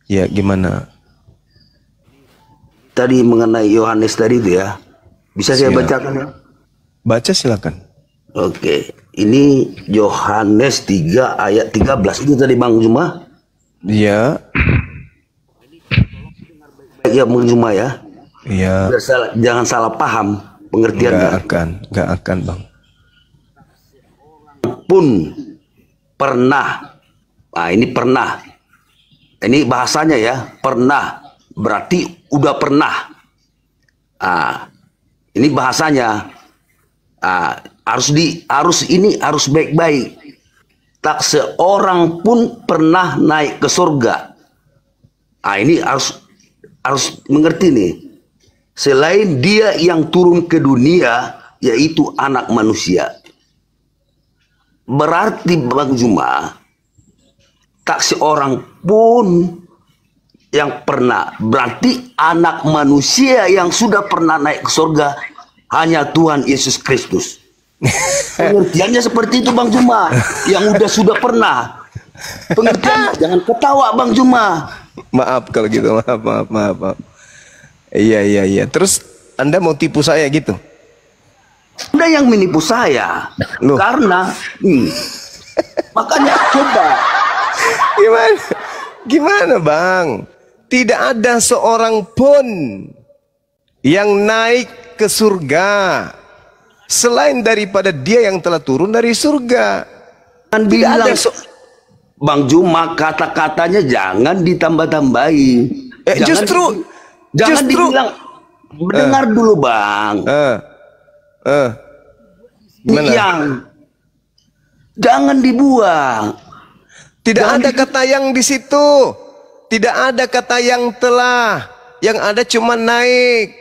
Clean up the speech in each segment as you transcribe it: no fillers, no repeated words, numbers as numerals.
Ya, gimana? Tadi mengenai Yohanes tadi itu ya. Bisa saya bacakan ya? Baca silakan. Oke. Ini Yohanes 3 ayat 13. Itu tadi Bang Juma. Iya. Ya Bang Juma ya. Iya. Jangan salah paham pengertiannya. Nggak akan Bang. Pun pernah. Nah ini pernah. Ini bahasanya ya. Pernah. Berarti udah pernah. Ini bahasanya. Harus baik-baik. Tak seorang pun pernah naik ke surga. Ini harus mengerti nih. Selain dia yang turun ke dunia, yaitu anak manusia. Berarti Bang Juma, tak seorang pun yang pernah. Berarti anak manusia yang sudah pernah naik ke surga hanya Tuhan Yesus Kristus. Pengertiannya seperti itu Bang Juma. Yang sudah pernah. Pengertian jangan ketawa Bang Juma. Maaf kalau gitu, maaf. Iya. Terus Anda mau tipu saya gitu? Anda yang menipu saya. Loh. Karena makanya coba. Gimana Bang? Tidak ada seorang pun yang naik ke surga selain daripada dia yang telah turun dari surga. Tidak ada Bang Juma, kata-katanya jangan ditambah-tambahi. Jangan dibilang. Dengar dulu Bang. Jangan dibuang. Tidak ada kata yang di situ. Tidak ada kata yang telah. Yang ada cuma naik.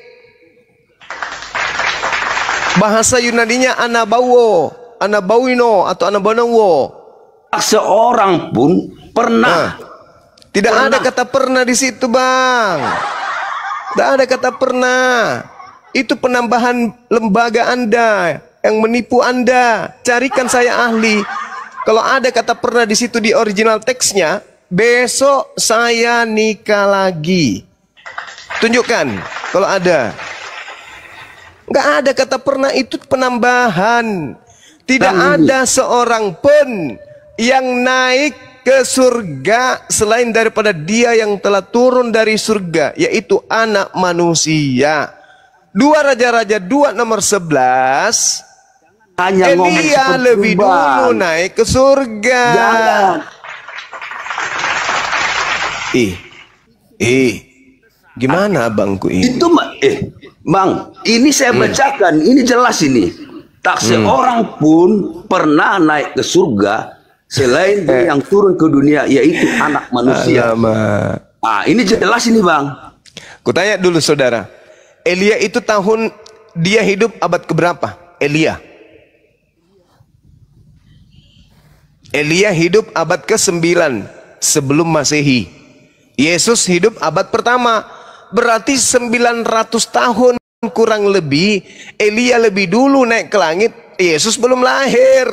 Bahasa Yunaninya anabawo, anabawino atau anabanawo. Seorang pun pernah. Tidak ada kata pernah di situ Bang. Tidak ada kata pernah. Itu penambahan lembaga Anda yang menipu Anda. Carikan saya ahli. Kalau ada kata pernah di situ di original teksnya, besok saya nikah lagi. Tunjukkan kalau ada. Nggak ada kata pernah, itu penambahan. Tidak ada seorang pun yang naik ke surga selain daripada dia yang telah turun dari surga, yaitu anak manusia. 2 Raja-Raja 2 nomor 11. Hanya Elia lebih dulu naik ke surga. Jangan. Gimana Bangku ini? Itu Bang, ini saya bacakan, ini jelas ini. Tak seorang pun pernah naik ke surga selain dia yang turun ke dunia, yaitu anak manusia. Ini jelas ini Bang. Kutanya dulu saudara, Elia itu dia hidup abad keberapa? Elia hidup abad ke-9 sebelum Masehi. Yesus hidup abad pertama. Berarti 900 tahun kurang lebih. Elia lebih dulu naik ke langit. Yesus belum lahir.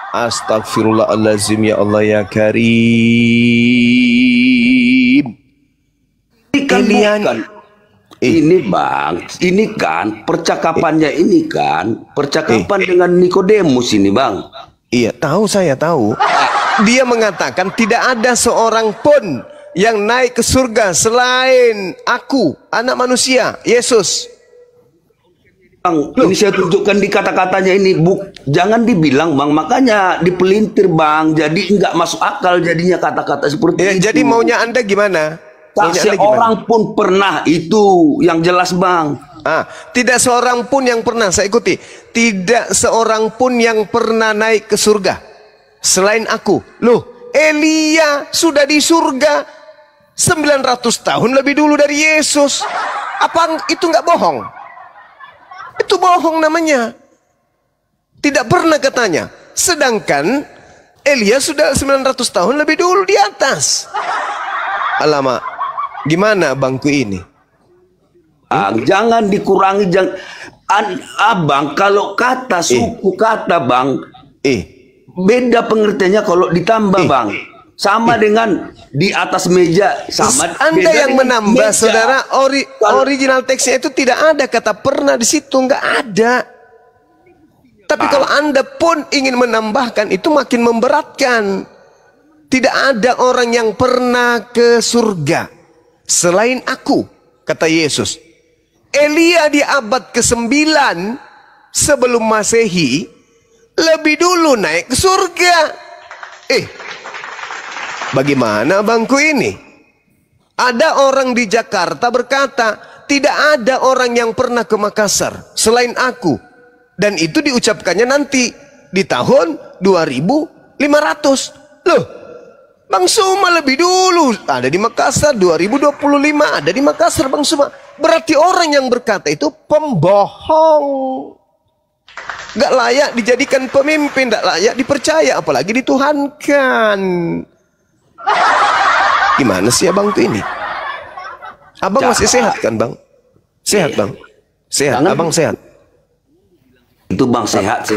Astagfirullahaladzim ya Allah ya Karim. Ini Bang, ini kan percakapannya ini kan percakapan dengan Nikodemus ini Bang. Iya, saya tahu. Dia mengatakan tidak ada seorang pun yang naik ke surga selain aku, anak manusia, Yesus. Bang, ini saya tunjukkan di kata-katanya ini, jangan dibilang Bang, makanya dipelintir Bang, jadi nggak masuk akal jadinya kata-kata seperti itu. Jadi maunya Anda gimana? Tak seorang pun pernah, itu yang jelas Bang. Tidak seorang pun yang pernah, saya ikuti. Tidak seorang pun yang pernah naik ke surga selain aku. Loh, Elia sudah di surga 900 tahun lebih dulu dari Yesus. Apa itu nggak bohong? Itu bohong namanya. Tidak pernah katanya. Sedangkan Elia sudah 900 tahun lebih dulu di atas. Alamak, gimana Bangku ini? Jangan dikurangi, Abang, kalau kata suku kata Bang, beda pengertiannya kalau ditambah Bang. Sama dengan di atas meja, sama. Anda yang menambah, meja. saudara. Original teksnya itu tidak ada kata pernah di situ, nggak ada. Tapi kalau Anda pun ingin menambahkan, itu makin memberatkan. Tidak ada orang yang pernah ke surga selain aku, kata Yesus. Elia di abad ke-9 sebelum Masehi lebih dulu naik ke surga. Bagaimana bangku ini? Ada orang di Jakarta berkata, tidak ada orang yang pernah ke Makassar selain aku. Dan itu diucapkannya nanti di tahun 2500. Loh, Bang Suma lebih dulu ada di Makassar, 2025 ada di Makassar Bang Suma. Berarti orang yang berkata itu pembohong. Gak layak dijadikan pemimpin, gak layak dipercaya, apalagi dituhankan. Gimana sih abangku ini? Abang masih sehat kan bang? Sehat bang? Sehat, abang sehat? Itu bang, sehat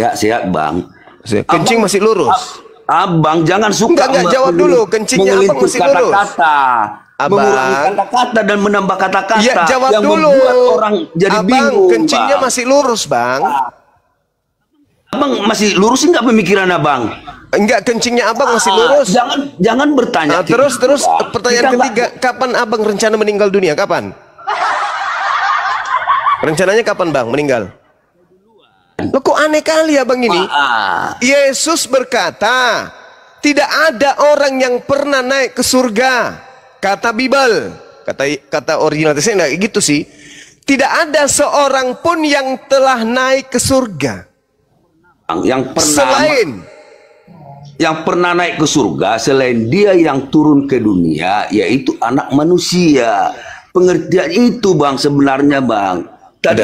bang. Kencing masih lurus? Abang jangan suka. Enggak jawab dulu, kencingnya abang masih lurus? Kata-kata, mengurangi kata-kata dan menambah kata-kata. Ya jawab yang dulu. Orang jadi abang bingung, kencingnya bang. masih lurus bang? Abang masih lurus enggak pemikiran abang? Enggak, kencingnya abang masih lurus. Jangan bertanya. Terus pertanyaan ketiga, kapan abang rencana meninggal dunia? Kapan? Rencananya kapan bang meninggal? Loh kok aneh kali abang ini? Yesus berkata, tidak ada orang yang pernah naik ke surga. Kata Bible, kata original teksnya enggak gitu sih. Tidak ada seorang pun yang telah naik ke surga. Yang pernah naik ke surga selain dia yang turun ke dunia, yaitu anak manusia. Pengertian itu bang sebenarnya bang. Tadi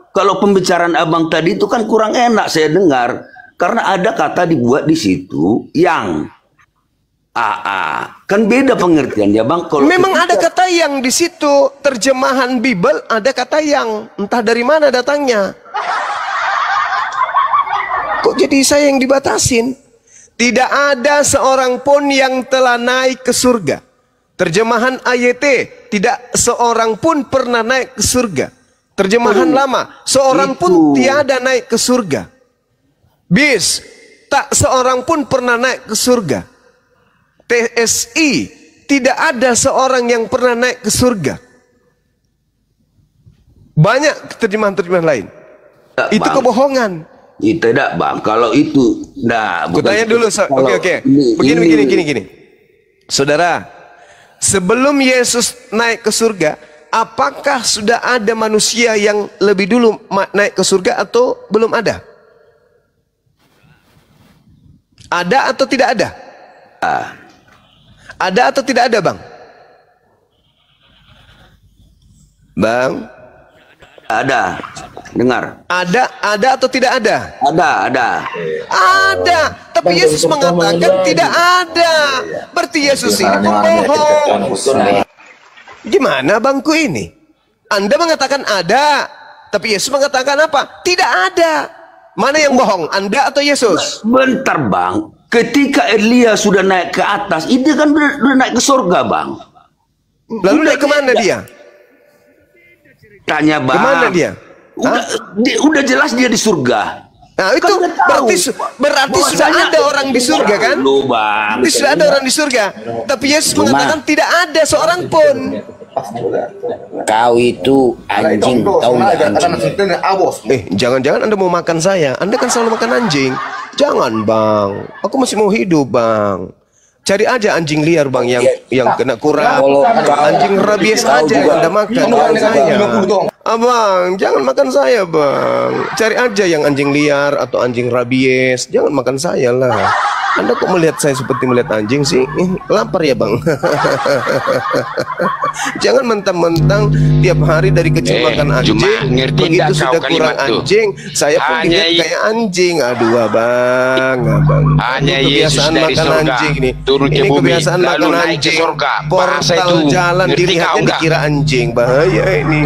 kalau pembicaraan abang tadi itu kan kurang enak saya dengar, karena ada kata dibuat di situ yang kan beda pengertiannya bang. Kalau memang ada kata yang di situ, terjemahan Bible ada kata yang, entah dari mana datangnya. Kok jadi saya yang dibatasin? Tidak ada seorang pun yang telah naik ke surga. Terjemahan AYT, tidak seorang pun pernah naik ke surga. Terjemahan lama, seorang pun tiada naik ke surga. BIS, tak seorang pun pernah naik ke surga. TSI, tidak ada seorang yang pernah naik ke surga. Banyak terjemahan-terjemahan lain. Itu kebohongan. Tidak bang, kalau itu aku tanya dulu, oke. Begini. Saudara, sebelum Yesus naik ke surga, apakah sudah ada manusia yang lebih dulu naik ke surga atau belum ada? Ada atau tidak ada? Ada atau tidak ada bang? Bang? Ada, dengar. Ada atau tidak ada? Ada. Ada, tapi Yesus mengatakan tidak ada. Berarti Yesus ini pembohong. Gimana bangku ini? Anda mengatakan ada, tapi Yesus mengatakan apa? Tidak ada. Mana yang bohong, Anda atau Yesus? Bentar bang, ketika Elia sudah naik ke atas, itu kan udah naik ke surga bang. Lalu naik kemana dia? Tanya bang. Kemana dia? Udah jelas dia di surga. Nah itu berarti sudah ada orang di surga kan? Berarti sudah ada orang di surga. Tapi Yesus mengatakan tidak ada seorang pun. Kau itu anjing, tahu nggak anjing? Jangan-jangan Anda mau makan saya? Anda kan selalu makan anjing. Jangan bang, aku masih mau hidup bang. Cari aja anjing liar bang yang kena kurap. Anjing rabies aja yang Anda makan, bukan saya. Abang, jangan makan saya bang. Cari aja yang anjing liar atau anjing rabies. Jangan makan saya lah. Anda kok melihat saya seperti melihat anjing sih? Lapar ya bang? Jangan mentang-mentang tiap hari dari kecil makan anjing. Begitu sudah kurang anjing, saya pun dilihat kayak anjing. Aduh abang. Hanya kebiasaan Yesus dari makan surga anjing nih. turun ke Ini bumi, kebiasaan lalu makan naik ke anjing. surga. Portal jalan dilihatnya dikira anjing. Bahaya ini.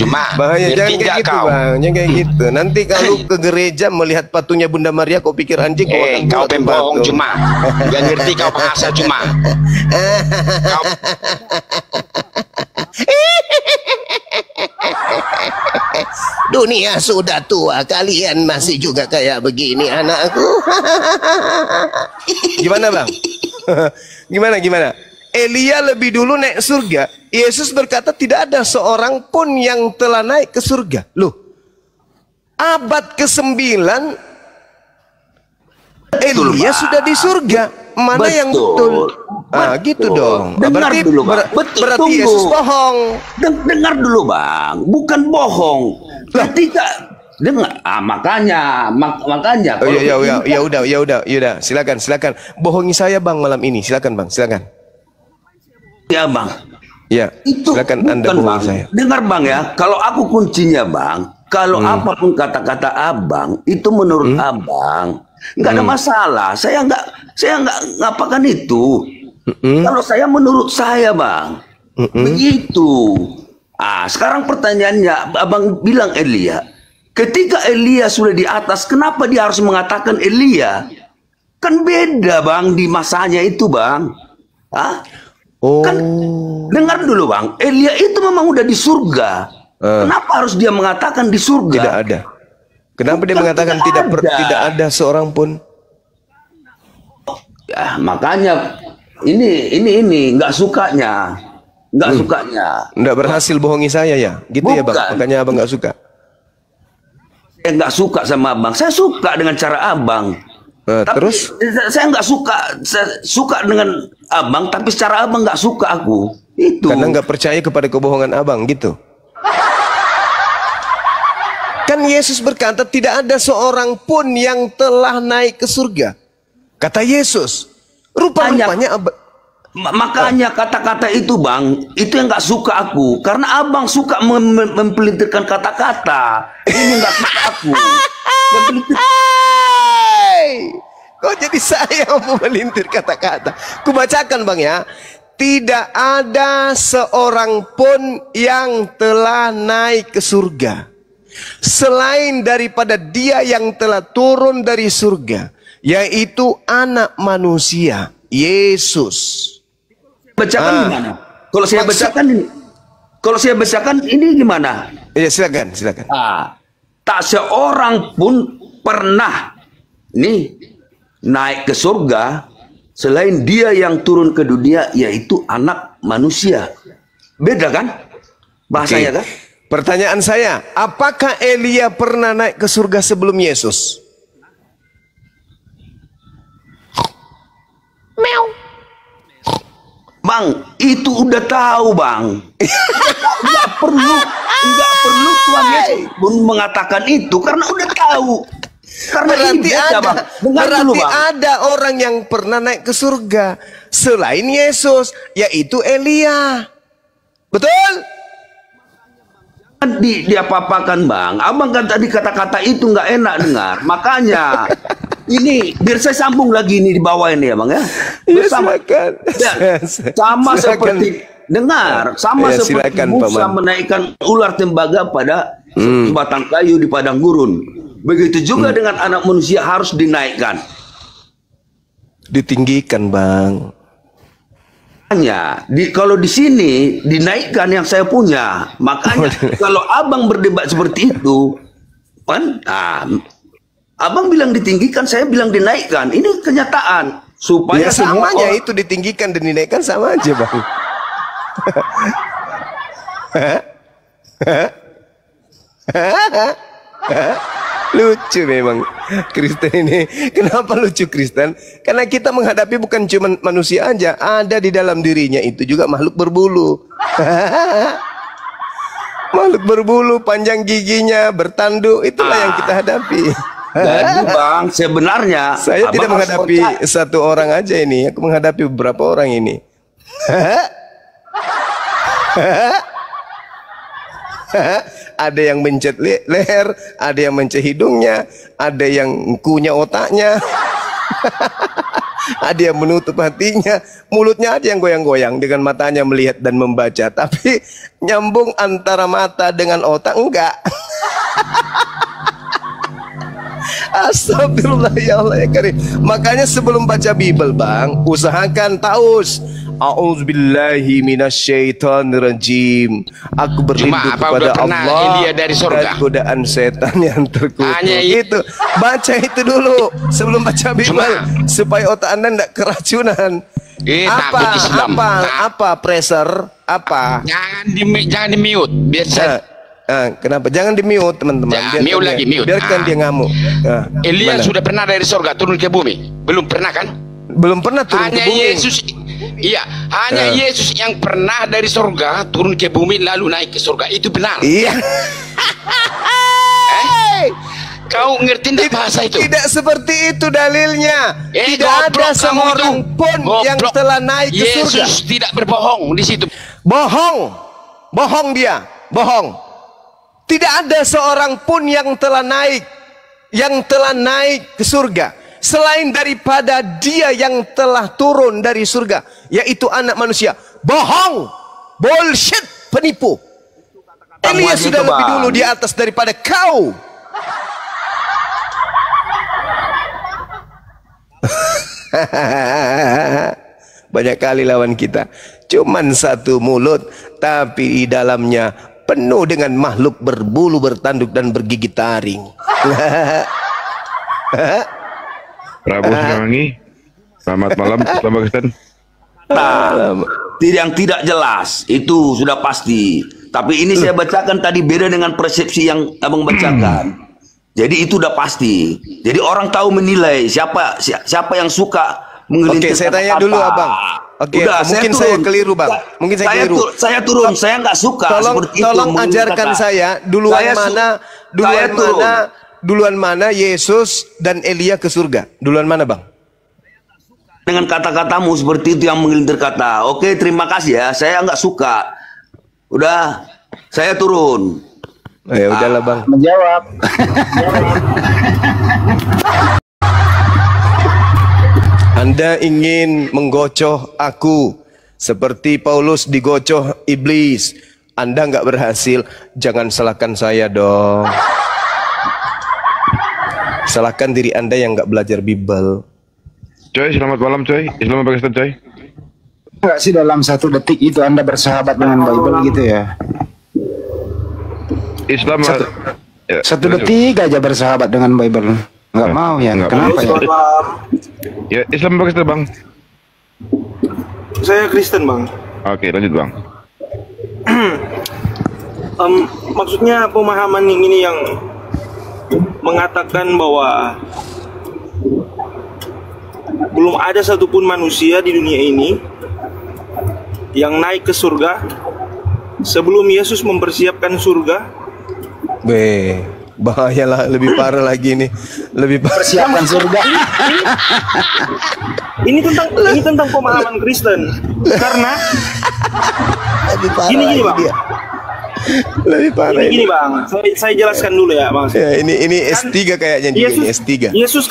Cuma bahaya. Jangan kayak gitu bang. Jangan kayak gitu. Nanti kalau ke gereja melihat patungnya Bunda Maria, kau pikir anjing, kau makan Kau pembohong cuma. Gak ngerti kau bahasa cuma. Kau... Dunia sudah tua, kalian masih juga kayak begini anakku. Gimana bang? Gimana? Elia lebih dulu naik surga. Yesus berkata tidak ada seorang pun yang telah naik ke surga. Loh, abad ke-9 Elia sudah di surga. Mana betul, yang betul? Ah, gitu dong. Dengar Berarti, dulu, Bang. Betul, berarti tunggu. Yesus bohong. Dengar dulu bang, bukan bohong. Ketika dengar, makanya. Oh ya udah. Silakan. Bohongi saya bang malam ini. Silakan bang, silakan. Ya bang. Ya, Itu silakan Anda bohongi bang. saya. Dengar bang ya, kalau aku kuncinya bang, kalau apapun kata-kata abang itu menurut abang nggak ada masalah. Saya nggak ngapakan itu. Kalau saya menurut saya bang, begitu. Ah, sekarang pertanyaannya, abang bilang Elia. Ketika Elia sudah di atas, kenapa dia harus mengatakan Elia? Kan beda bang di masanya itu bang. Hah? Oh. Kan dengar dulu bang, Elia itu memang udah di surga. Kenapa harus dia mengatakan di surga? Tidak ada. Kenapa dia mengatakan tidak ada seorang pun? Ya makanya ini nggak sukanya. Nggak berhasil bohongi saya ya, gitu. Bukan. Ya bang, makanya abang nggak suka. Saya nggak suka sama abang. Saya suka dengan cara abang. Tapi terus? Saya nggak suka. Saya suka dengan abang, tapi secara abang nggak suka aku. Itu. Karena nggak percaya kepada kebohongan abang, gitu. Kan Yesus berkata tidak ada seorang pun yang telah naik ke surga. Kata Yesus. Rupanya makanya kata-kata itu bang, itu yang nggak suka aku. Karena abang suka mempelintirkan kata-kata. Ini nggak suka aku. Kok jadi saya yang memelintir kata-kata? Kubacakan bang ya. Tidak ada seorang pun yang telah naik ke surga selain daripada dia yang telah turun dari surga, yaitu anak manusia, Yesus. Bacakan gimana? Kalau saya bacakan ini gimana? Ya silakan. Tak seorang pun pernah naik ke surga selain dia yang turun ke dunia, yaitu anak manusia. Beda kan bahasanya kan? Pertanyaan saya, apakah Elia pernah naik ke surga sebelum Yesus? Bang, itu udah tahu bang. Nggak perlu Tuhan Yesus pun mengatakan itu karena udah tahu. Karena berarti ada orang yang pernah naik ke surga selain Yesus, yaitu Elia. Betul? Diapa-apakan bang. Abang kan tadi kata-kata itu nggak enak dengar. Makanya ini biar saya sambung lagi ini di bawah ini ya bang ya. Bersama, sama seperti dengar, sama seperti Musa menaikkan ular tembaga pada sebatang kayu di padang gurun. Begitu juga dengan anak manusia harus dinaikkan. Ditinggikan bang. Kalau di sini dinaikkan yang saya punya. Makanya kalau abang berdebat seperti itu, kan? Abang bilang ditinggikan, saya bilang dinaikkan. Ini kenyataan. Supaya ya, samanya itu ditinggikan dan dinaikkan sama aja bang. Lucu memang Kristen ini. Kenapa lucu Kristen? Karena kita menghadapi bukan cuma manusia aja, ada di dalam dirinya itu juga makhluk berbulu. Makhluk berbulu, panjang giginya, bertanduk, itulah yang kita hadapi. Jadi bang, sebenarnya saya tidak menghadapi satu orang aja ini, aku menghadapi beberapa orang ini. Ada yang mencet leher, ada yang mencet hidungnya, ada yang kunyah otaknya, ada yang menutup hatinya, mulutnya aja yang goyang-goyang, dengan matanya melihat dan membaca, tapi nyambung antara mata dengan otak enggak. Astagfirullah ya Allah ya Karim. Makanya sebelum baca Bible bang, usahakan taus. A'udzubillahi minasyaitonirrajim. Aku berlindung apa kepada udah pernah Allah Elia dari surga? dari godaan setan yang terkutuk. Hanya Itu baca itu dulu sebelum baca Bible supaya otak anda tidak keracunan. takut Islam. Apa pressure? Apa? Jangan di mute. Biasa. Kenapa? Jangan di mute teman-teman. Ya, mute lagi, mute. Biarkan dia ngamuk. Elia Gimana? sudah pernah dari surga turun ke bumi? Belum pernah kan? Belum pernah turun Hanya ke bumi. Yesus. Iya, hanya Yesus yang pernah dari surga turun ke bumi lalu naik ke surga. Itu benar. Iya. Kau ngerti tidak bahasa itu? Tidak seperti itu dalilnya. Tidak ada goblok kamu seorang itu. pun yang Goblok. telah naik ke surga. Yesus tidak berbohong di situ. Bohong. Bohong dia. Bohong. Tidak ada seorang pun yang telah naik ke surga selain daripada dia yang telah turun dari surga, yaitu anak manusia. Bohong. Bullshit, penipu. Elia sudah lebih dulu di atas daripada kau. Banyak kali lawan kita. Cuman satu mulut, tapi di dalamnya penuh dengan makhluk berbulu, bertanduk dan bergigi taring. Prabu Siliwangi, selamat malam, selamat Kristen. Yang tidak jelas itu sudah pasti. Tapi ini saya bacakan tadi beda dengan persepsi yang abang bacakan. Jadi itu udah pasti. Jadi orang tahu menilai siapa yang suka mengelintir. Oke, saya tanya dulu abang. Oke, udah, mungkin saya keliru bang. Mungkin saya keliru. Saya turun, saya nggak suka. Tolong ajarkan saya duluan mana Yesus dan Elia ke surga? Duluan mana bang? Dengan kata-katamu seperti itu yang mengelintir kata. Oke, terima kasih ya. Saya nggak suka. Udah, saya turun. Ya udahlah bang. Menjawab. Anda ingin menggocoh aku seperti Paulus digocoh iblis. Anda nggak berhasil, jangan salahkan saya dong. Salahkan diri Anda yang nggak belajar Bible. Coy, selamat malam coy. Islam apa Kristen coy? Enggak sih dalam 1 detik itu Anda bersahabat dengan Bible gitu ya? Islam ya, 1 detik aja bersahabat dengan Bible. Enggak mau ya? Enggak Kenapa ya? Ya, Islam apa Kristen bang? Saya Kristen bang. Oke, lanjut bang. Maksudnya pemahaman ini yang mengatakan bahwa belum ada satupun manusia di dunia ini yang naik ke surga sebelum Yesus mempersiapkan surga. Bahayalah, lebih parah lagi nih. Lebih parah. Persiapan surga. Ini tentang pemahaman Kristen. Karena gini bang. Lebih parah. Gini bang. Saya jelaskan dulu ya bang. Ya, ini S3 kayaknya juga ini S3. Yesus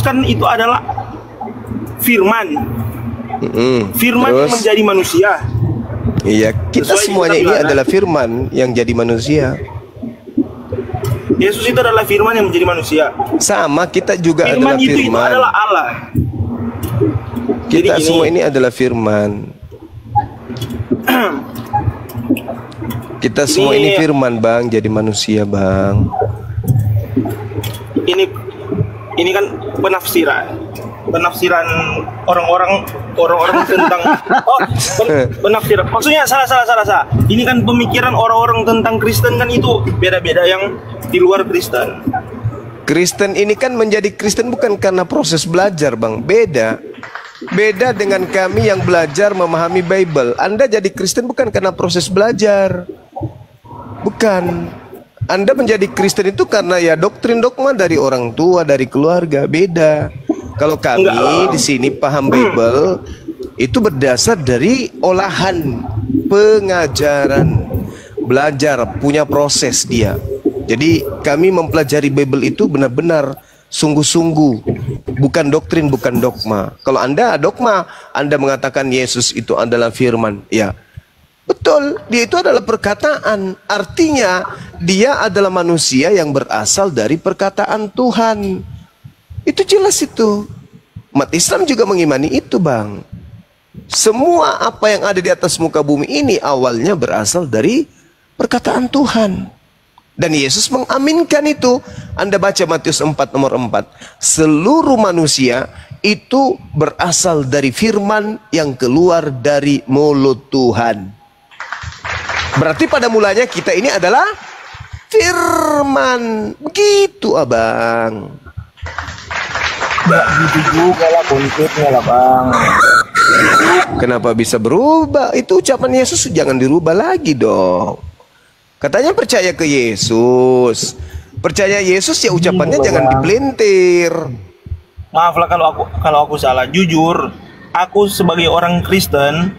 kan itu adalah firman. Firman yang menjadi manusia. Iya, kita semuanya ini adalah firman yang jadi manusia. Yesus itu adalah firman yang menjadi manusia. Sama, kita juga Firman adalah firman. itu adalah Allah. Kita Jadi semua ini adalah firman. Kita semua ini firman bang, jadi manusia bang. Ini kan penafsiran orang-orang tentang penafsiran. Maksudnya salah. Ini kan pemikiran orang-orang tentang Kristen kan itu beda-beda yang di luar Kristen. Kristen ini kan menjadi Kristen bukan karena proses belajar bang, beda dengan kami yang belajar memahami Bible. Anda jadi Kristen bukan karena proses belajar, bukan. Anda menjadi Kristen itu karena ya doktrin dogma dari orang tua, dari keluarga, beda. Kalau kami di sini paham Bible itu berdasar dari olahan pengajaran, belajar, punya proses dia. Jadi kami mempelajari Bible itu benar-benar sungguh-sungguh, bukan doktrin, bukan dogma. Kalau Anda dogma, Anda mengatakan Yesus itu adalah firman, ya Betul, dia itu adalah perkataan. Artinya dia adalah manusia yang berasal dari perkataan Tuhan. Itu jelas itu. Umat Islam juga mengimani itu, Bang. Semua apa yang ada di atas muka bumi ini awalnya berasal dari perkataan Tuhan. Dan Yesus mengaminkan itu. Anda baca Matius 4 nomor 4. Seluruh manusia itu berasal dari firman yang keluar dari mulut Tuhan. Berarti pada mulanya kita ini adalah firman. Begitu, Abang. Nggak gitu juga lah konsepnya lah, Bang. Kenapa bisa berubah? Itu ucapan Yesus, jangan dirubah lagi dong. Katanya percaya ke Yesus. Percaya Yesus ya ucapannya jangan dipelintir. Maaf lah kalau aku salah. Jujur, aku sebagai orang Kristen,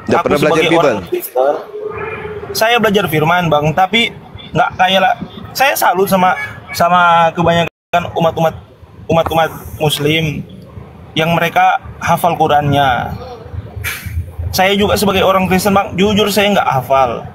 Nggak pernah belajar Bible. Kristen, saya belajar firman, Bang, tapi nggak kayak lah. Saya salut sama kebanyakan umat Muslim yang mereka hafal Qurannya. Saya juga sebagai orang Kristen, Bang, jujur saya nggak hafal.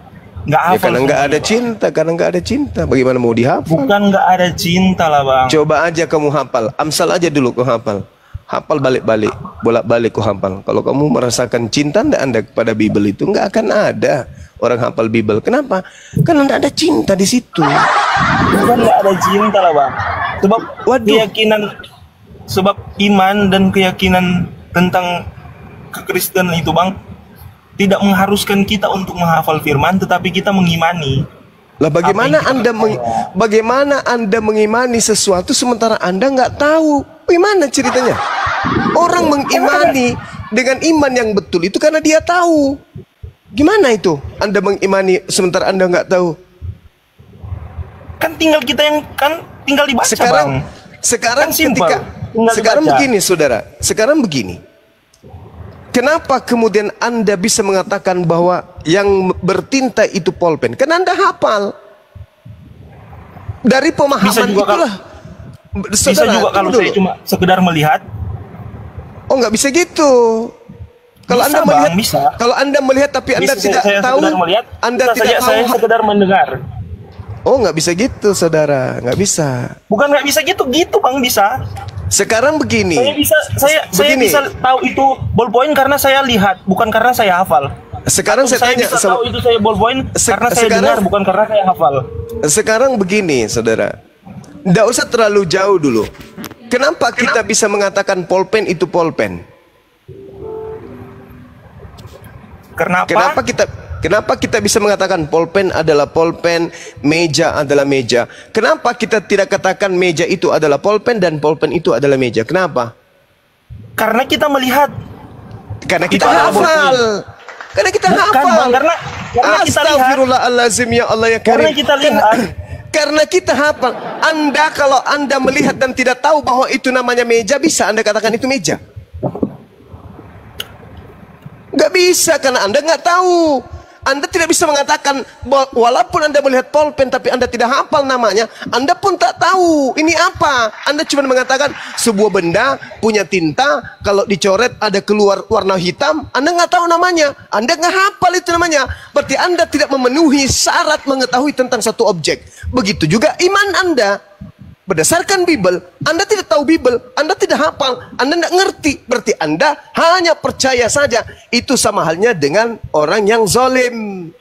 Ya, karena nggak ada cinta, Bagaimana mau dihafal? Bukan nggak ada cinta lah, Bang. Coba aja kamu hafal. Amsal aja dulu kau hafal. Hafal balik-balik, bolak-balik kau hafal. Kalau kamu merasakan cinta Anda kepada Bible itu, nggak akan ada orang hafal Bible. Kenapa? Karena nggak ada cinta di situ. Bukan nggak ada cinta lah, Bang. Sebab sebab iman dan keyakinan tentang kekristenan itu, Bang, tidak mengharuskan kita untuk menghafal firman, tetapi kita mengimani. Lah bagaimana Anda mengimani sesuatu sementara Anda nggak tahu? Bagaimana ceritanya? Orang mengimani dengan iman yang betul itu karena dia tahu. Gimana itu? Anda mengimani sementara Anda nggak tahu? Kan tinggal dibaca, Bang. Sekarang Kan begini, saudara. Sekarang begini. Kenapa kemudian Anda bisa mengatakan bahwa yang bertinta itu pulpen? Karena Anda hafal. Dari pemahaman itulah. Bisa juga kalau saya cuma sekedar melihat. Oh, nggak bisa gitu. Kalau bisa, Anda melihat, Bang, bisa. Kalau Anda melihat tapi Anda tidak tahu, melihat, Anda tidak tahu. Saya sekedar mendengar. Oh, nggak bisa gitu, saudara. Nggak bisa. Bukan nggak bisa gitu, Bang, bisa. Sekarang begini. Saya bisa tahu itu ballpoint karena saya lihat, bukan karena saya hafal. Sekarang saya tanya, bisa tahu itu saya ballpoint karena saya dengar, bukan karena saya hafal. Sekarang begini, saudara. Nggak usah terlalu jauh dulu. Kenapa kita bisa mengatakan pulpen itu pulpen? Kenapa kita bisa mengatakan pulpen adalah pulpen, meja adalah meja? Kenapa kita tidak katakan meja itu adalah pulpen dan pulpen itu adalah meja? Kenapa? Karena kita melihat. Karena kita hafal. Karena kita hafal. Bang, karena kita lihat. Astagfirullahalazim, ya Allah ya Karim. Karena kita lihat. Karena kita hafal. Kalau Anda melihat dan tidak tahu bahwa itu namanya meja, bisa Anda katakan itu meja? Nggak bisa, karena Anda nggak tahu. Anda tidak bisa mengatakan, walaupun Anda melihat pulpen tapi Anda tidak hafal namanya, Anda pun tak tahu ini apa. Anda cuma mengatakan sebuah benda punya tinta, kalau dicoret ada keluar warna hitam, Anda nggak tahu namanya, Anda nggak hafal itu namanya. Berarti Anda tidak memenuhi syarat mengetahui tentang satu objek. Begitu juga iman Anda. Berdasarkan Bible, Anda tidak tahu Bible, Anda tidak hafal, Anda tidak ngerti. Berarti Anda hanya percaya saja. Itu sama halnya dengan orang yang zalim.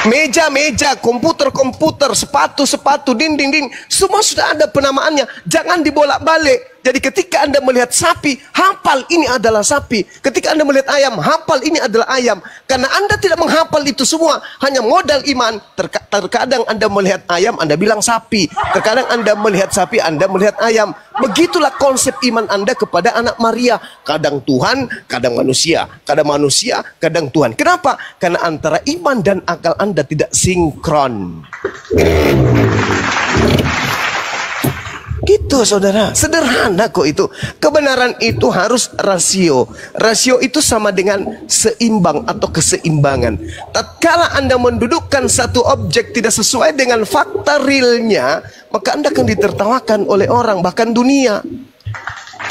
Meja-meja, komputer-komputer, sepatu-sepatu, dinding-dinding, semua sudah ada penamaannya. Jangan dibolak-balik. Jadi ketika Anda melihat sapi, hafal ini adalah sapi. Ketika Anda melihat ayam, hafal ini adalah ayam. Karena Anda tidak menghafal itu semua, hanya modal iman. Terkadang Anda melihat ayam, Anda bilang sapi. Terkadang Anda melihat sapi, Anda melihat ayam. Begitulah konsep iman Anda kepada anak Maria. Kadang Tuhan, kadang manusia. Kadang manusia, kadang Tuhan. Kenapa? Karena antara iman dan akal Anda tidak sinkron. Gitu, saudara. Sederhana kok itu. Kebenaran itu harus rasio. Rasio itu sama dengan seimbang atau keseimbangan. Tatkala Anda mendudukkan satu objek tidak sesuai dengan fakta realnya, maka Anda akan ditertawakan oleh orang, bahkan dunia.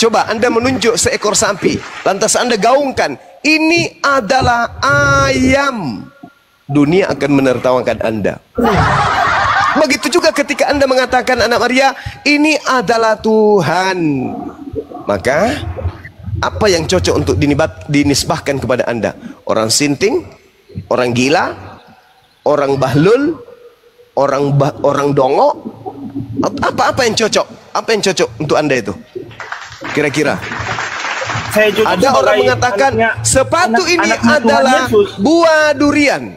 Coba Anda menunjuk seekor sapi, lantas Anda gaungkan, ini adalah ayam, dunia akan menertawakan Anda. Begitu juga ketika Anda mengatakan anak Maria, ini adalah Tuhan. Maka apa yang cocok untuk dinisbahkan kepada Anda? Orang sinting, orang gila, orang bahlul, orang dongo, apa yang cocok? Apa yang cocok untuk Anda itu? Kira-kira? Ada orang mengatakan sepatu ini adalah buah durian.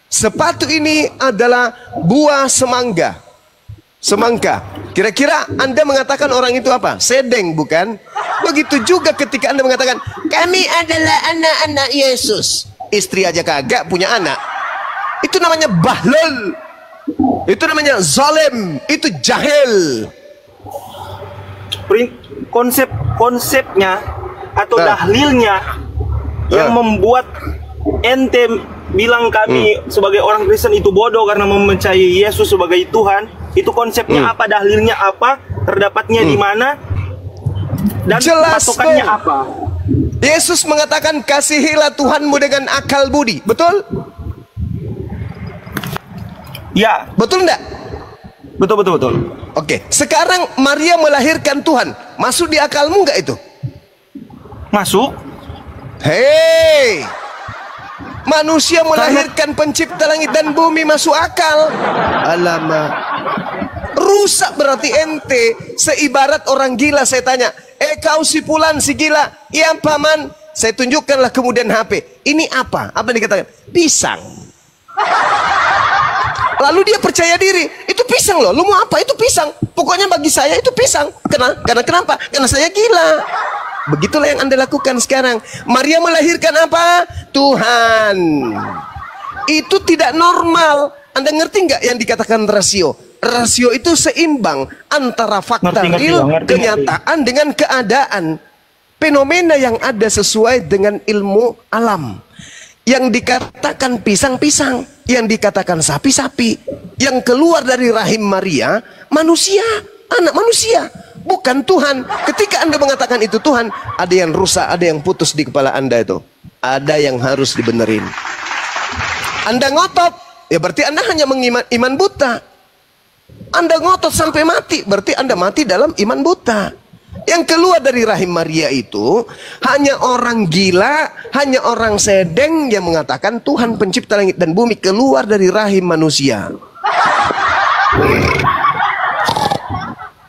Sepatu ini adalah buah semangka. Kira-kira Anda mengatakan orang itu apa? Sedeng, bukan? Begitu juga ketika Anda mengatakan kami adalah anak-anak Yesus. Istri aja kagak punya anak. Itu namanya bahlul. Itu namanya zalim. Itu jahil. Konsepnya atau dahlilnya yang membuat ente bilang kami sebagai orang Kristen itu bodoh karena mempercayai Yesus sebagai Tuhan. Itu konsepnya apa, dalilnya apa, terdapatnya di mana, dan jelas patokannya apa? Yesus mengatakan kasihilah Tuhanmu dengan akal budi, betul? Ya, betul enggak? Betul. Oke, sekarang Maria melahirkan Tuhan, masuk di akalmu enggak itu? Masuk. Hei, manusia melahirkan pencipta langit dan bumi, masuk akal? Alamak, rusak berarti ente. Seibarat orang gila, saya tanya, kau si Fulan si gila, iya paman, saya tunjukkanlah kemudian HP. Ini apa? Apa yang dikatakan? Pisang. Lalu dia percaya diri, itu pisang loh, lu mau apa? Itu pisang, pokoknya bagi saya itu pisang. Karena kenapa? Karena saya gila. Begitulah yang Anda lakukan sekarang. Maria melahirkan apa? Tuhan. Itu tidak normal. Anda ngerti nggak yang dikatakan rasio? Rasio itu seimbang antara fakta real, kenyataan dengan keadaan. Fenomena yang ada sesuai dengan ilmu alam. Yang dikatakan pisang-pisang, yang dikatakan sapi-sapi, yang keluar dari rahim Maria, manusia, anak manusia, bukan Tuhan. Ketika Anda mengatakan itu Tuhan, ada yang rusak, ada yang putus di kepala Anda itu. Ada yang harus dibenerin. Anda ngotot, ya berarti Anda hanya iman buta. Anda ngotot sampai mati, berarti Anda mati dalam iman buta. Yang keluar dari rahim Maria itu hanya orang gila, hanya orang sedeng yang mengatakan Tuhan pencipta langit dan bumi keluar dari rahim manusia.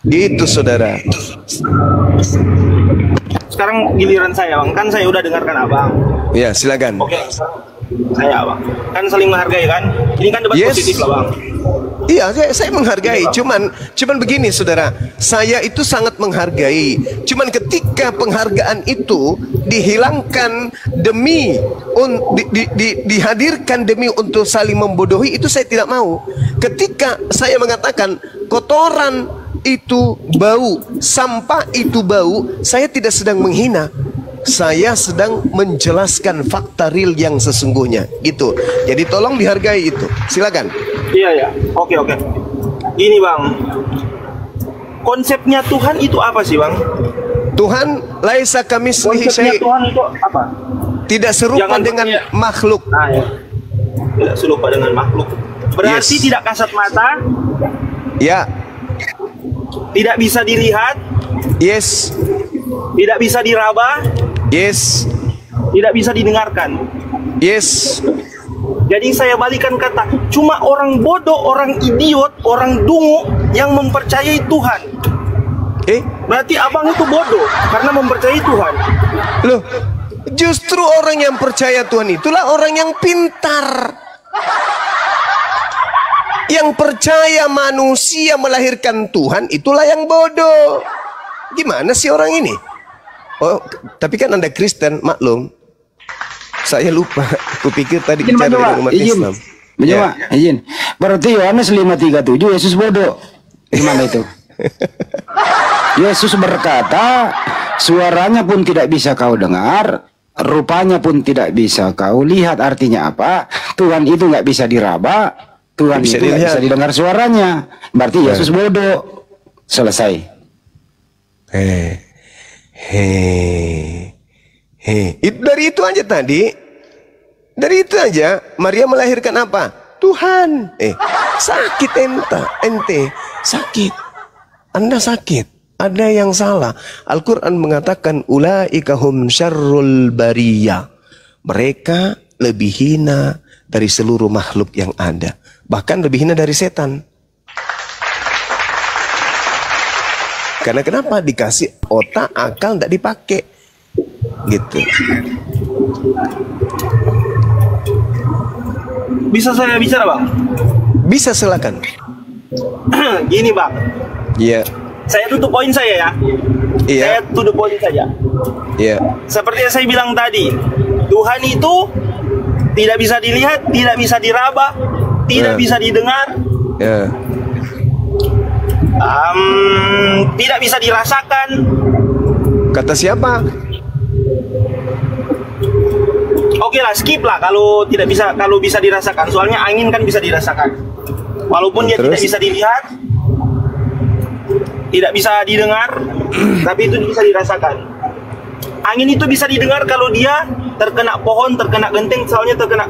Gitu saudara. Sekarang giliran saya, Bang. Kan saya udah dengarkan Abang. Ya, silakan. Oke. Saya, Bang. Kan saling menghargai kan? Ini kan debat positif lah, Bang. Iya, saya menghargai. Cuman begini, saudara. Saya itu sangat menghargai. Cuman ketika penghargaan itu dihilangkan demi dihadirkan demi untuk saling membodohi, itu saya tidak mau. Ketika saya mengatakan kotoran itu bau, sampah itu bau, saya tidak sedang menghina. Saya sedang menjelaskan fakta real yang sesungguhnya, gitu. Jadi tolong dihargai itu. Silakan. Iya. Oke. Ini, Bang. Konsepnya Tuhan itu apa sih, Bang? Tuhan laisa kamitslihi syai'. Tuhan itu apa? Tidak serupa dengan makhluk. Nah, ya. Tidak serupa dengan makhluk. Berarti tidak kasat mata. Ya. Tidak bisa dilihat. Yes. Tidak bisa diraba. Yes. Tidak bisa didengarkan. Yes. Jadi saya balikan kata, cuma orang bodoh, orang idiot, orang dungu yang mempercayai Tuhan. Berarti abang itu bodoh karena mempercayai Tuhan. Loh, justru orang yang percaya Tuhan itulah orang yang pintar. Yang percaya manusia melahirkan Tuhan itulah yang bodoh. Gimana sih orang ini? Oh, tapi kan Anda Kristen, maklum. Saya lupa. Kupikir tadi bicara dengan umat Islam. Izin. Berarti Yohanes 5:37 Yesus bodoh. Gimana itu? Yesus berkata, suaranya pun tidak bisa kau dengar, rupanya pun tidak bisa kau lihat. Artinya apa? Tuhan itu nggak bisa diraba, Tuhan itu nggak bisa didengar suaranya. Berarti Yesus bodoh. Selesai. Dari itu aja tadi. Dari itu aja Maria melahirkan apa? Tuhan. Sakit ente. Sakit. Anda sakit. Ada yang salah. Al-Quran mengatakan ulaika hum syarrul bariyah. Mereka lebih hina dari seluruh makhluk yang ada. Bahkan lebih hina dari setan. Karena kenapa? Dikasih otak, akal, tidak dipakai. Gitu. Bisa saya bicara, Bang? Bisa, silakan. Gini, Bang. Iya. Saya tutup poin saya ya. Iya. Saya tutup poin saja. Iya. Seperti yang saya bilang tadi, Tuhan itu tidak bisa dilihat, tidak bisa diraba, tidak bisa didengar, tidak bisa dirasakan. Kata siapa? Oke lah, skip lah kalau tidak bisa, kalau bisa dirasakan. Soalnya angin kan bisa dirasakan. Walaupun dia tidak bisa dilihat, tidak bisa didengar, tapi itu bisa dirasakan. Angin itu bisa didengar kalau dia terkena pohon, terkena genteng, soalnya terkena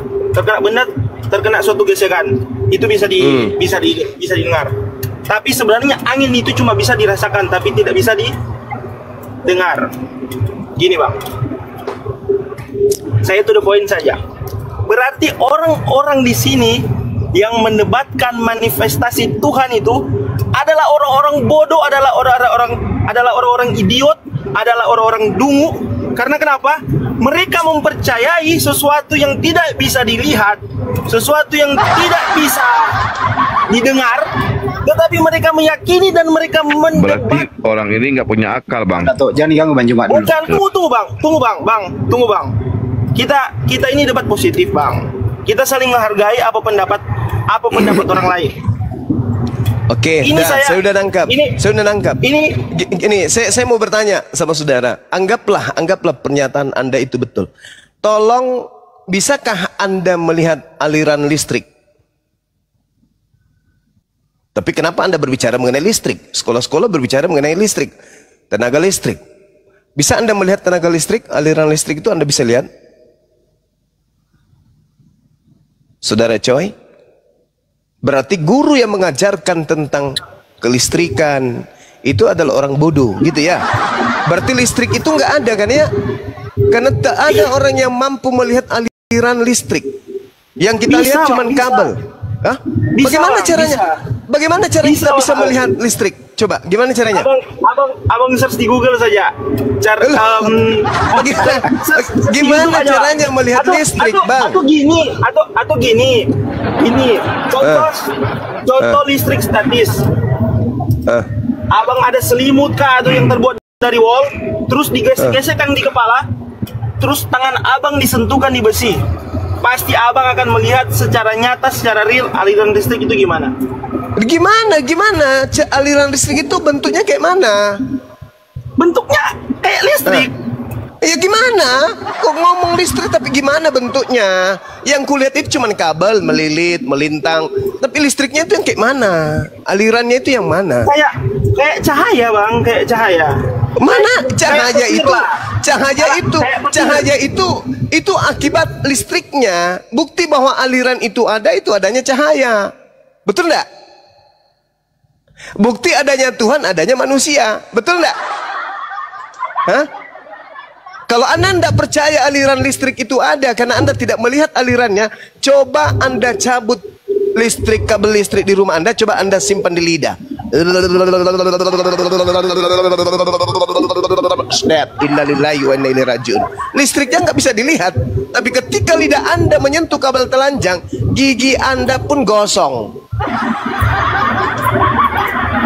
benda, terkena suatu gesekan. Itu bisa bisa didengar. Tapi sebenarnya angin itu cuma bisa dirasakan, tapi tidak bisa didengar. Gini, Bang. Saya to the point saja. Berarti orang-orang di sini yang mendebatkan manifestasi Tuhan itu adalah orang-orang bodoh, adalah orang-orang idiot, adalah orang-orang dungu. Karena kenapa? Mereka mempercayai sesuatu yang tidak bisa dilihat, sesuatu yang tidak bisa didengar, tetapi mereka meyakini dan mereka mendebat. Berarti orang ini nggak punya akal, Bang. Dato, jangan diganggu Bang Jumat dulu. Bukan, tunggu bang. Kita ini debat positif, Bang. Kita saling menghargai apa pendapat orang lain. Oke, saya udah nangkap. Ini saya mau bertanya sama saudara. Anggaplah pernyataan Anda itu betul. Tolong, bisakah Anda melihat aliran listrik? Tapi kenapa Anda berbicara mengenai listrik? Sekolah-sekolah berbicara mengenai listrik, tenaga listrik. Bisa Anda melihat tenaga listrik, aliran listrik itu Anda bisa lihat? Saudara Coy, berarti guru yang mengajarkan tentang kelistrikan itu adalah orang bodoh, gitu ya? Berarti listrik itu nggak ada kan ya? Karena tak ada orang yang mampu melihat aliran listrik. Yang kita lihat cuma kabel. Hah? Bagaimana caranya? Bagaimana caranya kita bisa melihat listrik? Coba, gimana caranya? Abang search di Google saja. Gimana caranya melihat listrik, Bang? Atau gini. Contoh listrik statis. Abang ada selimut kah atau yang terbuat dari wall, terus digesek-gesekkan di kepala, terus tangan abang disentuhkan di besi. Pasti abang akan melihat secara nyata, secara real aliran listrik itu gimana. Gimana? Aliran listrik itu bentuknya kayak mana? Bentuknya kayak listrik. Ya gimana? Kok ngomong listrik tapi gimana bentuknya? Yang kulihat itu cuma kabel melilit, melintang. Tapi listriknya itu yang kayak mana? Alirannya itu yang mana? Kayak cahaya, Bang, kayak cahaya. Mana cahaya itu? Cahaya itu akibat listriknya. Bukti bahwa aliran itu ada, itu adanya cahaya. Betul enggak? Bukti adanya Tuhan, adanya manusia. Betul enggak? Hah? Kalau Anda tidak percaya aliran listrik itu ada karena Anda tidak melihat alirannya, coba Anda cabut kabel listrik di rumah Anda, coba Anda simpan di lidah. Innalillahi wa inna ilaihi rajiun. Listriknya nggak bisa dilihat, tapi ketika lidah Anda menyentuh kabel telanjang, gigi Anda pun gosong.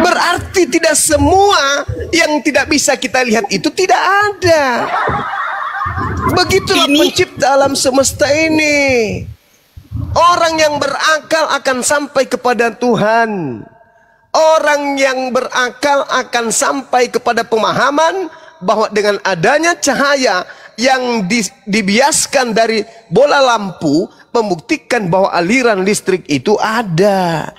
Berarti tidak semua yang tidak bisa kita lihat itu tidak ada. Begitulah pencipta alam semesta ini. Orang yang berakal akan sampai kepada Tuhan. Orang yang berakal akan sampai kepada pemahaman bahwa dengan adanya cahaya yang dibiaskan dari bola lampu membuktikan bahwa aliran listrik itu ada.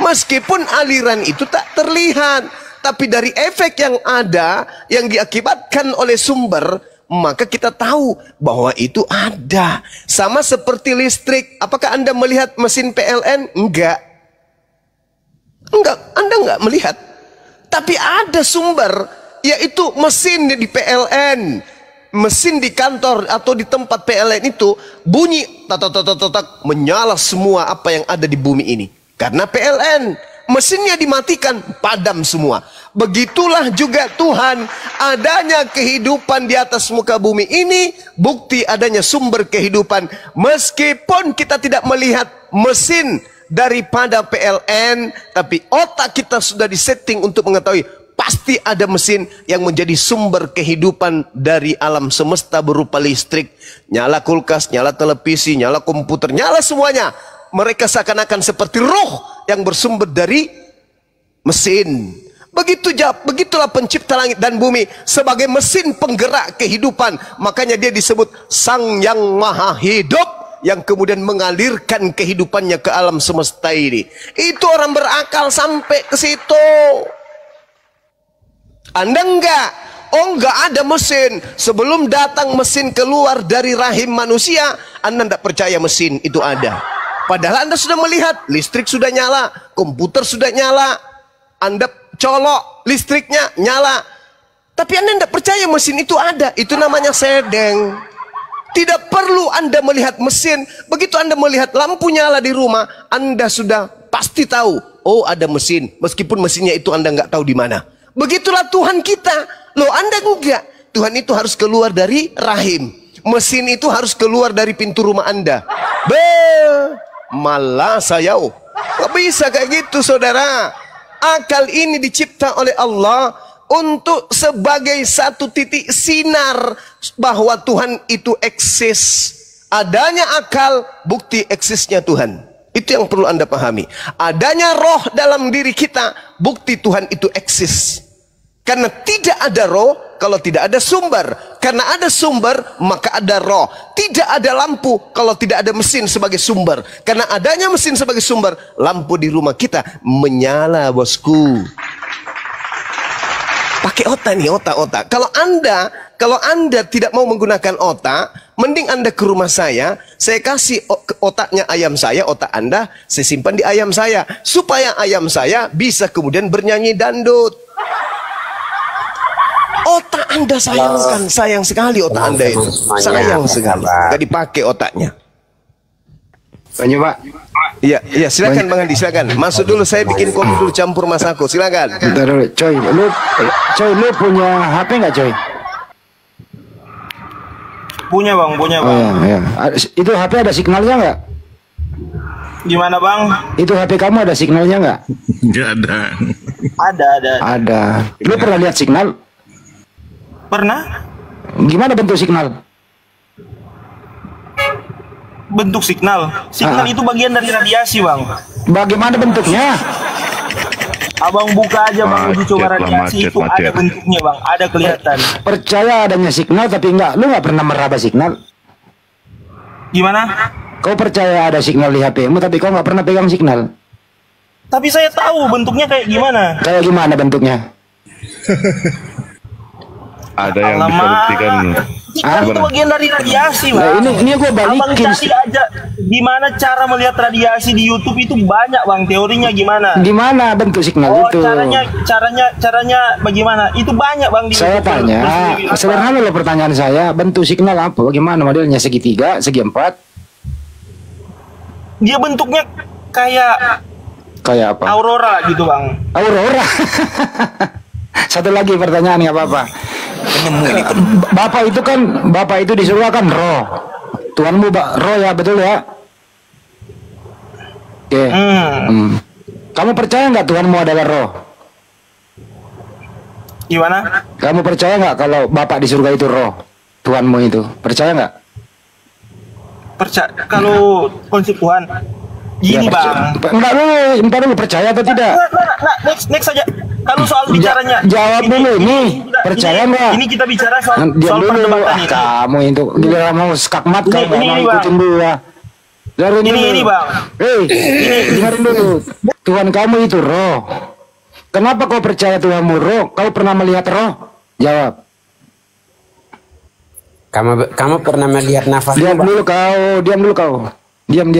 Meskipun aliran itu tak terlihat, tapi dari efek yang ada yang diakibatkan oleh sumber maka kita tahu bahwa itu ada. Sama seperti listrik. Apakah Anda melihat mesin PLN? Enggak. Enggak, Anda enggak melihat. Tapi ada sumber, yaitu mesin di PLN. Mesin di kantor atau di tempat PLN itu bunyi tak menyala semua apa yang ada di bumi ini. Karena PLN, mesinnya dimatikan, padam semua. Begitulah juga Tuhan, adanya kehidupan di atas muka bumi ini bukti adanya sumber kehidupan. Meskipun kita tidak melihat mesin daripada PLN, tapi otak kita sudah disetting untuk mengetahui pasti ada mesin yang menjadi sumber kehidupan dari alam semesta berupa listrik. Nyala kulkas, nyala televisi, nyala komputer, nyala semuanya. Mereka seakan-akan seperti roh yang bersumber dari mesin. Begitulah pencipta langit dan bumi sebagai mesin penggerak kehidupan. Makanya dia disebut Sang Yang Maha Hidup, yang kemudian mengalirkan kehidupannya ke alam semesta ini. Itu orang berakal sampai ke situ. Anda enggak. Oh, enggak ada mesin. Sebelum datang mesin keluar dari rahim manusia, Anda enggak percaya mesin itu ada. Padahal Anda sudah melihat listrik sudah nyala, komputer sudah nyala, Anda colok listriknya nyala. Tapi Anda enggak percaya mesin itu ada. Itu namanya sedeng. Tidak perlu Anda melihat mesin. Begitu Anda melihat lampu nyala di rumah, Anda sudah pasti tahu, oh ada mesin. Meskipun mesinnya itu Anda enggak tahu di mana. Begitulah Tuhan kita. Loh, Anda enggak. Tuhan itu harus keluar dari rahim. Mesin itu harus keluar dari pintu rumah Anda. Malah saya gak bisa kayak gitu, saudara. Akal ini dicipta oleh Allah untuk sebagai satu titik sinar bahwa Tuhan itu eksis. Adanya akal, bukti eksisnya Tuhan. Itu yang perlu Anda pahami. Adanya roh dalam diri kita, bukti Tuhan itu eksis. Karena tidak ada roh kalau tidak ada sumber. Karena ada sumber, maka ada roh. Tidak ada lampu kalau tidak ada mesin sebagai sumber. Karena adanya mesin sebagai sumber, lampu di rumah kita menyala, bosku. Pakai otak nih, otak. Kalau Anda tidak mau menggunakan otak, mending Anda ke rumah saya kasih otaknya ayam saya, otak Anda, saya simpan di ayam saya. Supaya ayam saya bisa kemudian bernyanyi dandut. Otak Anda sayang sekali otak Anda itu. Sayang sekali, gak dipakai otaknya. Lanjut, Pak. Iya, silakan Bang Andi, silakan. Masuk dulu, saya bikin kopi dulu, campur masako. Silakan. Bentar dulu, Coy. Lu punya HP nggak, Coy? Punya bang. Oh, ya. Itu HP ada signalnya nggak? Gimana bang? Itu HP kamu ada signalnya nggak? Nggak ada. Ada. Lu pernah lihat signal? Pernah? Gimana bentuk signal? Bentuk signal itu bagian dari radiasi bang. Bagaimana bentuknya? Abang buka aja bang, uji coba radiasi itu ada bentuknya bang, ada kelihatan. Percaya adanya signal tapi lu nggak pernah meraba signal. Gimana? Kau percaya ada signal di HP-mu tapi kau nggak pernah pegang signal. Tapi saya tahu bentuknya kayak gimana. Kayak gimana bentuknya? Ada yang bisa buktikan. Itu bagian dari radiasi bang. Nah, ini gue balikin. Abang cari aja gimana cara melihat radiasi di YouTube, itu banyak bang, teorinya gimana? Gimana bentuk signal itu? Caranya bagaimana? Itu banyak bang di saya YouTube. tanya, sederhana loh pertanyaan saya, bentuk signal apa? Bagaimana modelnya, segitiga, segi empat? Dia bentuknya kayak apa? Aurora gitu bang. Aurora. Satu lagi pertanyaan, nggak apa-apa. Bapak itu di surga kan roh. Tuhanmu roh ya, betul ya? Oke. Kamu percaya nggak Tuhanmu adalah roh? Gimana? Kamu percaya nggak kalau Bapak di surga itu roh? Tuhanmu itu percaya nggak? Percaya. Kalau konsep Tuhan gini bang. Entar dulu percaya atau tidak? Next saja. Kalau soal bicaranya, jawab dulu ini. Percaya nggak? Ini kita bicara soal perdebatan ini. Kamu itu gila mau skakmat kan? Mau ikutin dulu ya. Ini bang. Dengarin dulu. Tuhan kamu itu roh. Kenapa kau percaya Tuhanmu roh? Kau pernah melihat roh? Jawab. Kamu pernah melihat nafas? Diam dulu kau, diam dulu kau. Diam.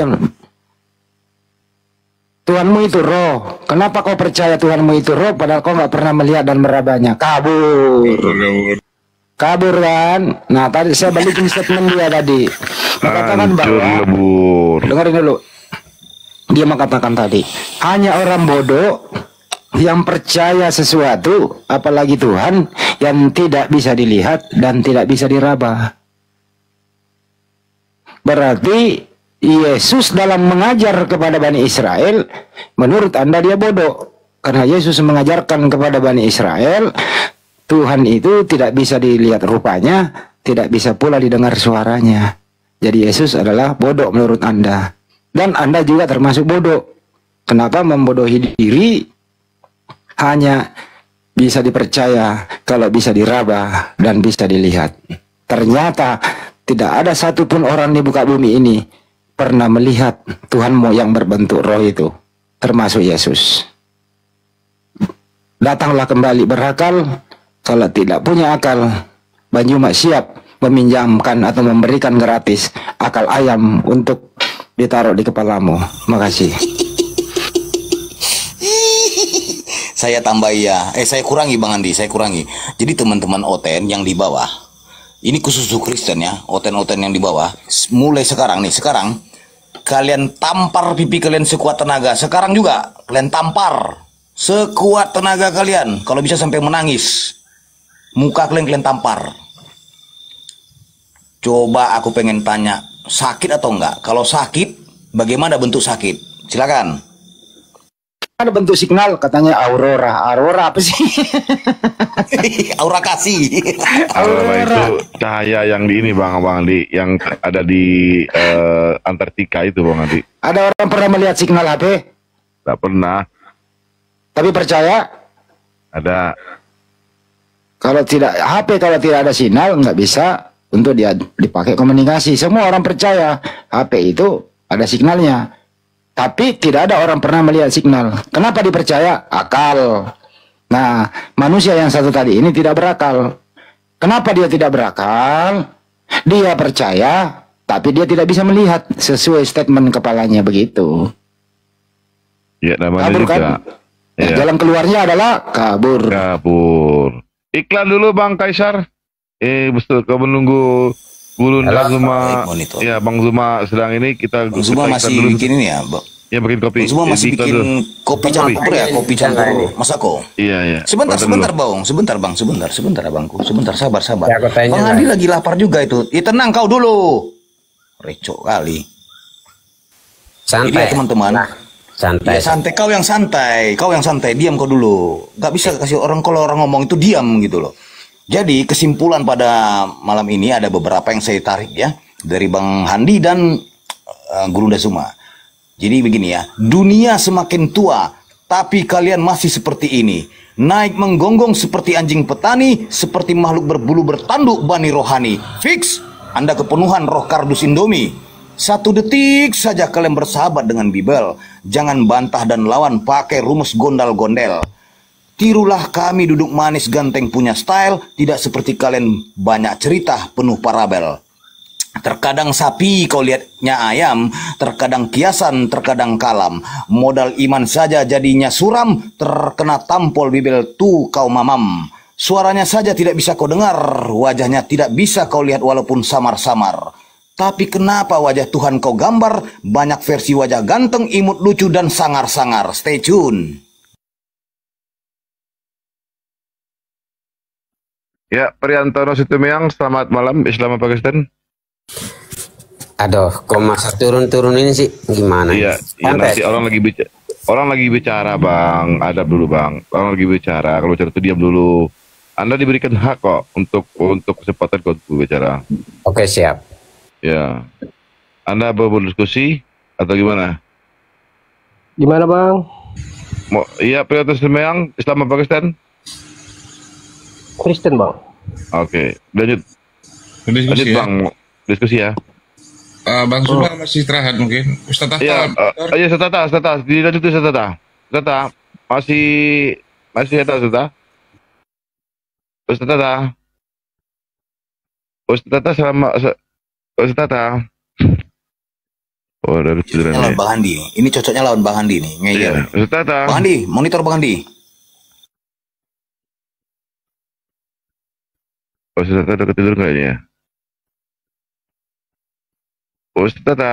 Tuhanmu itu roh. Kenapa kau percaya Tuhanmu itu roh padahal kau nggak pernah melihat dan merabanya? Kabur kan? Nah tadi saya balikin statement dia tadi. Mengatakan bahwa, dengerin dulu. Dia mengatakan tadi, hanya orang bodoh yang percaya sesuatu, apalagi Tuhan, yang tidak bisa dilihat dan tidak bisa diraba. Berarti Yesus dalam mengajar kepada Bani Israel, menurut Anda dia bodoh. Karena Yesus mengajarkan kepada Bani Israel, Tuhan itu tidak bisa dilihat rupanya, tidak bisa pula didengar suaranya. Jadi Yesus adalah bodoh menurut Anda. Dan Anda juga termasuk bodoh. Kenapa membodohi diri hanya bisa dipercaya kalau bisa diraba dan bisa dilihat. Ternyata tidak ada satupun orang di muka bumi ini pernah melihat Tuhanmu yang berbentuk roh itu, termasuk Yesus. Datanglah kembali berakal. Kalau tidak punya akal, Banyumas siap meminjamkan atau memberikan gratis akal ayam untuk ditaruh di kepalamu. Makasih. Saya tambah ya, saya kurangi Bang Andi, saya kurangi. Jadi teman-teman OTN yang di bawah, ini khusus Kristen ya, OTN yang di bawah, mulai sekarang nih, sekarang kalian tampar pipi kalian sekuat tenaga. Sekarang juga kalian tampar sekuat tenaga kalian. Kalau bisa sampai menangis, muka kalian tampar. Coba aku pengen tanya, sakit atau enggak? Kalau sakit, bagaimana bentuk sakit? Silakan. Ada bentuk signal katanya aurora. Aurora apa sih? Aura kasih. Aurora itu cahaya yang di ini Bang Andi, yang ada di Antartika itu Bang Andi. Ada orang pernah melihat signal HP? Tak pernah. Tapi percaya? Ada. Kalau tidak HP, kalau tidak ada sinyal nggak bisa untuk dia dipakai komunikasi. Semua orang percaya HP itu ada signalnya. Tapi tidak ada orang pernah melihat signal. Kenapa dipercaya? Akal. Nah, manusia yang satu tadi ini tidak berakal. Kenapa dia tidak berakal? Dia percaya, tapi dia tidak bisa melihat sesuai statement kepalanya begitu. Ya, namanya kabur juga. Kan? Nah, Ya. jalan keluarnya adalah kabur. Kabur. Iklan dulu Bang Kaisar. Betul, kau menunggu Gulunda Zuma. Ya, Bang Zuma sedang ini kita. Bang Zuma masih dulu. bikin ini ya, Bang. Ya, bikin kopi. Bang Zuma masih bikin kopi campur ya, kopi campur Masako. Iya, iya. Sebentar, Bang. Sebentar, Abangku. Sebentar, sabar. Ya, aku tanya Bang Andi lagi lapar juga itu. Ya, tenang kau dulu. Recok kali. Santai. Jadi ya, teman-teman. Santai. Ya, santai. Kau yang santai. Diam kau dulu. Gak bisa kasih orang, kalau orang ngomong itu diam gitu loh. Jadi kesimpulan pada malam ini ada beberapa yang saya tarik ya dari Bang Handi dan Gulunda Zuma. Jadi begini ya, dunia semakin tua, tapi kalian masih seperti ini. Naik menggonggong seperti anjing petani, seperti makhluk berbulu bertanduk bani rohani. Fix, Anda kepenuhan roh kardus Indomie. 1 detik saja kalian bersahabat dengan Bibel. Jangan bantah dan lawan pakai rumus gondal-gondel. Tirulah kami duduk manis ganteng punya style, tidak seperti kalian banyak cerita penuh parabel. Terkadang sapi kau lihatnya ayam, terkadang kiasan, terkadang kalam. Modal iman saja jadinya suram, terkena tampol Bibel tu kau mamam. Suaranya saja tidak bisa kau dengar, wajahnya tidak bisa kau lihat walaupun samar-samar. Tapi kenapa wajah Tuhan kau gambar, banyak versi wajah ganteng, imut, lucu, dan sangar-sangar. Stay tune. Ya, Priantono Situmiang, selamat malam Islam Pakistan. Aduh, kok masa turun-turun ini sih gimana? Iya, ya nanti orang lagi bicara Bang, adab dulu Bang. Orang lagi bicara, kalau bicara itu diam dulu. Anda diberikan hak kok untuk kesempatan kau bicara. Oke, siap. Ya, Anda mau berdiskusi atau gimana? Gimana Bang? Iya, Priantono Situmiang, Islam Pakistan. Kristen Bang. Oke, lanjut Diskusi ya. Bang, diskusi ya. Bang Zuma masih istirahat mungkin. Ustaz Tata. Iya, iya Ustaz, dilanjut Ustaz Tata. Masih ada Ustaz Tata. Ustaz Tata Ustaz Tata. Oh, dari tiduran Lawan ya. Bang Handi. Ini cocoknya lawan Bang Handi nih. Ngeyel. Iya, Ustaz Tata. Bang Handi, monitor Bang Handi. Ustaz Tata udah ketidur nggak ini ya? Ustaz Tata.